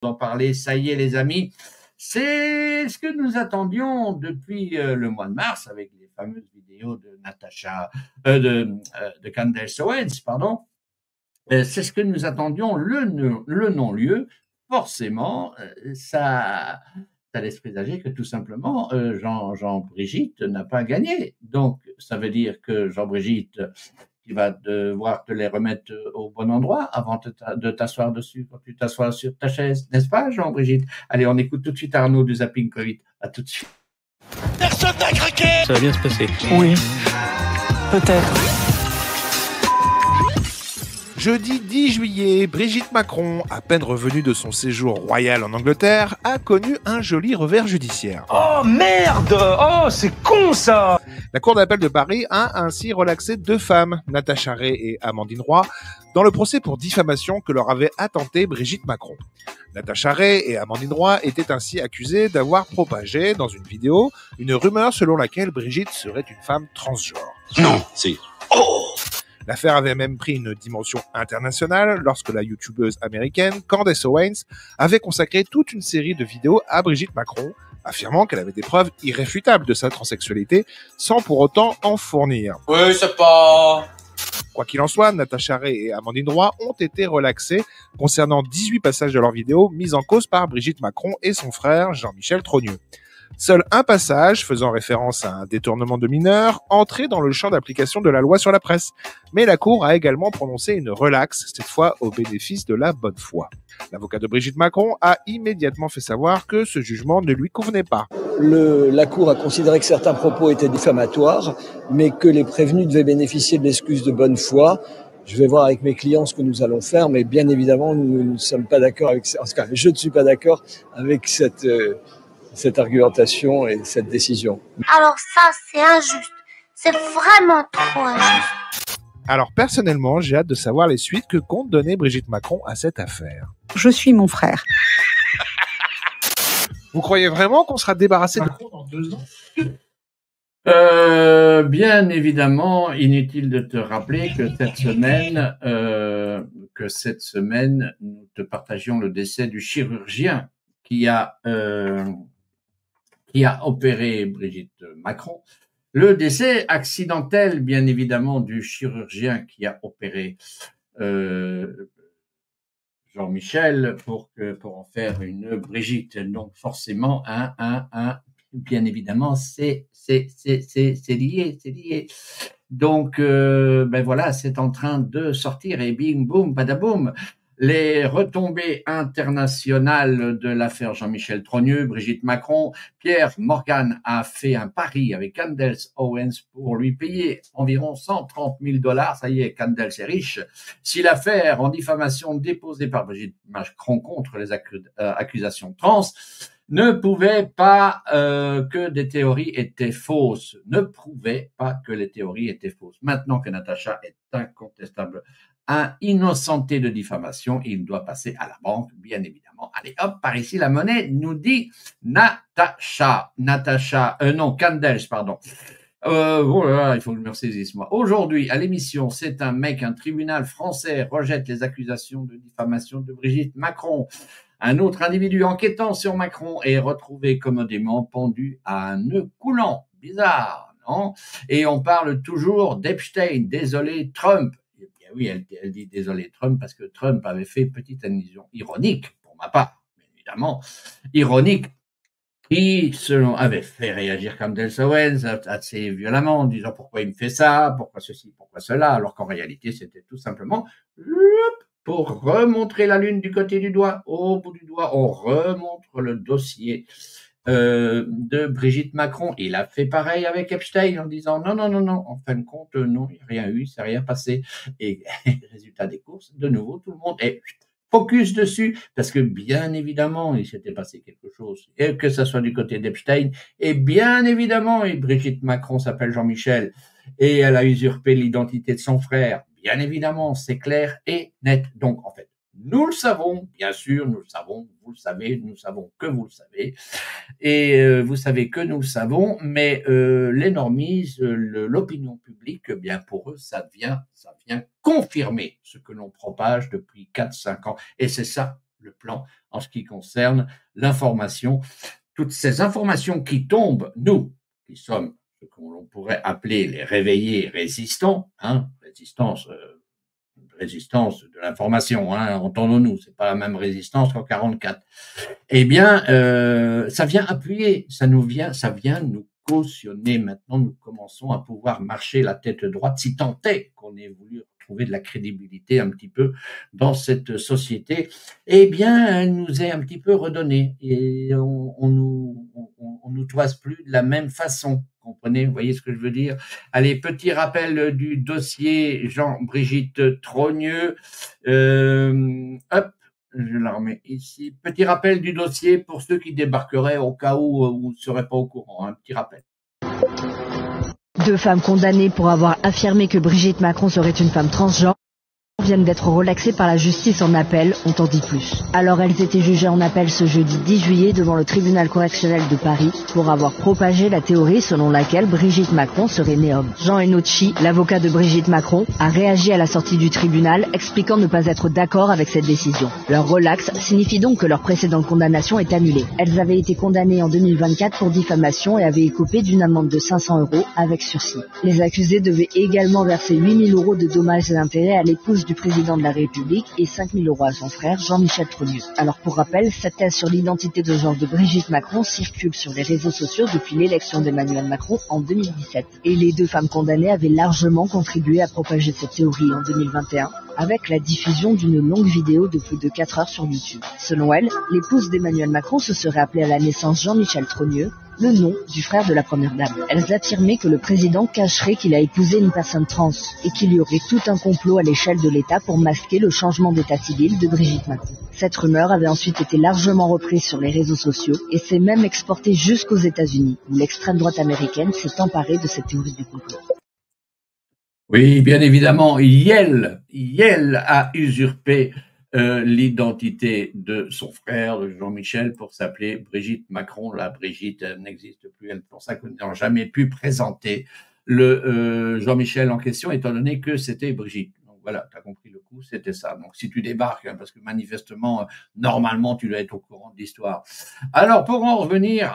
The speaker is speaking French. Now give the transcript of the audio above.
En parler, ça y est les amis, c'est ce que nous attendions depuis le mois de mars avec les fameuses vidéos de de Candace Owens, pardon. C'est ce que nous attendions, le non-lieu. Forcément, ça laisse présager que tout simplement Jean-Brigitte n'a pas gagné. Donc ça veut dire que Jean-Brigitte, tu vas devoir te les remettre au bon endroit avant de t'asseoir dessus quand tu t'assois sur ta chaise, n'est-ce pas, Jean-Brigitte? Allez, on écoute tout de suite Arnaud du Zapping Covid. À tout de suite. Personne n'a craqué. Ça va bien se passer. Oui, peut-être. Jeudi 10 juillet, Brigitte Macron, à peine revenue de son séjour royal en Angleterre, a connu un joli revers judiciaire. Oh merde! Oh, c'est con ça! La Cour d'appel de Paris a ainsi relaxé 2 femmes, Natacha Ray et Amandine Roy, dans le procès pour diffamation que leur avait attenté Brigitte Macron. Natacha Ray et Amandine Roy étaient ainsi accusées d'avoir propagé, dans une vidéo, une rumeur selon laquelle Brigitte serait une femme transgenre. Non, c'est... Oh! L'affaire avait même pris une dimension internationale lorsque la youtubeuse américaine Candace Owens avait consacré toute une série de vidéos à Brigitte Macron, affirmant qu'elle avait des preuves irréfutables de sa transsexualité, sans pour autant en fournir. Oui, c'est pas... Quoi qu'il en soit, Natacha Ray et Amandine Roy ont été relaxées concernant 18 passages de leurs vidéos mis en cause par Brigitte Macron et son frère Jean-Michel Trogneux. Seul un passage, faisant référence à un détournement de mineurs, entrait dans le champ d'application de la loi sur la presse. Mais la Cour a également prononcé une relaxe, cette fois au bénéfice de la bonne foi. L'avocat de Brigitte Macron a immédiatement fait savoir que ce jugement ne lui convenait pas. La Cour a considéré que certains propos étaient diffamatoires, mais que les prévenus devaient bénéficier de l'excuse de bonne foi. Je vais voir avec mes clients ce que nous allons faire, mais bien évidemment, nous ne sommes pas d'accord avec ça. En tout cas, je ne suis pas d'accord avec cette argumentation et cette décision. Alors ça, c'est injuste. C'est vraiment trop injuste. Alors personnellement, j'ai hâte de savoir les suites que compte donner Brigitte Macron à cette affaire. Je suis mon frère. Vous croyez vraiment qu'on sera débarrassé de Macron dans 2 ans ? Bien évidemment, inutile de te rappeler que cette semaine, nous te partagions le décès du chirurgien qui a opéré Brigitte Macron. Le décès accidentel, bien évidemment, du chirurgien qui a opéré Jean-Michel pour en faire une Brigitte. Donc forcément, bien évidemment, c'est lié. Donc voilà, c'est en train de sortir et bing boum badaboum. Les retombées internationales de l'affaire Jean-Michel Trogneux, Brigitte Macron, Pierre Morgan a fait un pari avec Candace Owens pour lui payer environ $130,000. Ça y est, Candace est riche. Si l'affaire en diffamation déposée par Brigitte Macron contre les accusations trans ne prouvait pas que les théories étaient fausses. Maintenant que Natacha est incontestable, innocenté de diffamation, il doit passer à la banque, bien évidemment. Allez, hop, par ici, la monnaie nous dit Candace, pardon. Oh là là, il faut que je me ressaisisse, moi. Aujourd'hui, à l'émission, c'est un tribunal français rejette les accusations de diffamation de Brigitte Macron. Un autre individu enquêtant sur Macron est retrouvé commodément pendu à un nœud coulant. Bizarre, non? Et on parle toujours d'Epstein. Désolé, Trump. Oui, elle dit désolé Trump parce que Trump avait fait petite allusion ironique, pour ma part, bien évidemment, ironique, qui, avait fait réagir Candace Owens assez violemment en disant pourquoi il me fait ça, pourquoi ceci, pourquoi cela, alors qu'en réalité, c'était tout simplement pour remontrer la lune du côté du doigt. Au bout du doigt, on remontre le dossier de Brigitte Macron. Il a fait pareil avec Epstein en disant non, en fin de compte, non, il n'y a rien eu, ça n'a rien passé. Et résultat des courses, de nouveau, tout le monde est focus dessus, parce que bien évidemment, il s'était passé quelque chose, et que ça soit du côté d'Epstein, et bien évidemment, et Brigitte Macron s'appelle Jean-Michel, et elle a usurpé l'identité de son frère, bien évidemment, c'est clair et net. Donc, en fait, nous le savons, bien sûr, nous le savons, vous le savez, nous savons que vous le savez, et vous savez que nous le savons, mais les normies, l'opinion publique, bien pour eux, ça vient confirmer ce que l'on propage depuis 4-5 ans, et c'est ça le plan en ce qui concerne l'information. Toutes ces informations qui tombent, nous, qui sommes ce qu'on pourrait appeler les réveillés résistants, résistance de l'information, entendons-nous, c'est pas la même résistance qu'en 44. Eh bien, ça vient appuyer, ça vient nous cautionner. Maintenant, nous commençons à pouvoir marcher la tête droite, si tant est qu'on ait voulu retrouver de la crédibilité un petit peu dans cette société. Eh bien, elle nous est un petit peu redonnée et on nous toise plus de la même façon. Comprenez, vous voyez ce que je veux dire? Allez, petit rappel du dossier Jean-Brigitte Trogneux. Hop, je la remets ici. Petit rappel du dossier pour ceux qui débarqueraient au cas où vous ne serez pas au courant. Un petit rappel. 2 femmes condamnées pour avoir affirmé que Brigitte Macron serait une femme transgenre viennent d'être relaxées par la justice en appel, on t'en dit plus. Alors elles étaient jugées en appel ce jeudi 10 juillet devant le tribunal correctionnel de Paris pour avoir propagé la théorie selon laquelle Brigitte Macron serait née homme. Jean Enocci, l'avocat de Brigitte Macron, a réagi à la sortie du tribunal, expliquant ne pas être d'accord avec cette décision. Leur relax signifie donc que leur précédente condamnation est annulée. Elles avaient été condamnées en 2024 pour diffamation et avaient écopé d'une amende de 500 € avec sursis. Les accusés devaient également verser 8 000 € de dommages et intérêts à l'épouse du président de la République et 5 000 € à son frère Jean-Michel Trogneux. Alors pour rappel, cette thèse sur l'identité de genre de Brigitte Macron circule sur les réseaux sociaux depuis l'élection d'Emmanuel Macron en 2017. Et les 2 femmes condamnées avaient largement contribué à propager cette théorie en 2021 avec la diffusion d'une longue vidéo de plus de 4 heures sur YouTube. Selon elle, l'épouse d'Emmanuel Macron se serait appelée à la naissance Jean-Michel Trogneux, le nom du frère de la première dame. Elles affirmaient que le président cacherait qu'il a épousé une personne trans et qu'il y aurait tout un complot à l'échelle de l'État pour masquer le changement d'état civil de Brigitte Macron. Cette rumeur avait ensuite été largement reprise sur les réseaux sociaux et s'est même exportée jusqu'aux États-Unis, où l'extrême droite américaine s'est emparée de cette théorie du complot. Oui, bien évidemment, Yel a usurpé l'identité de son frère, de Jean-Michel, pour s'appeler Brigitte Macron. La Brigitte n'existe plus, c'est pour ça que nous n'avons jamais pu présenter le Jean-Michel en question, étant donné que c'était Brigitte. Donc voilà, tu as compris le coup, c'était ça. Donc si tu débarques, parce que manifestement, normalement, tu dois être au courant de l'histoire. Alors, pour en revenir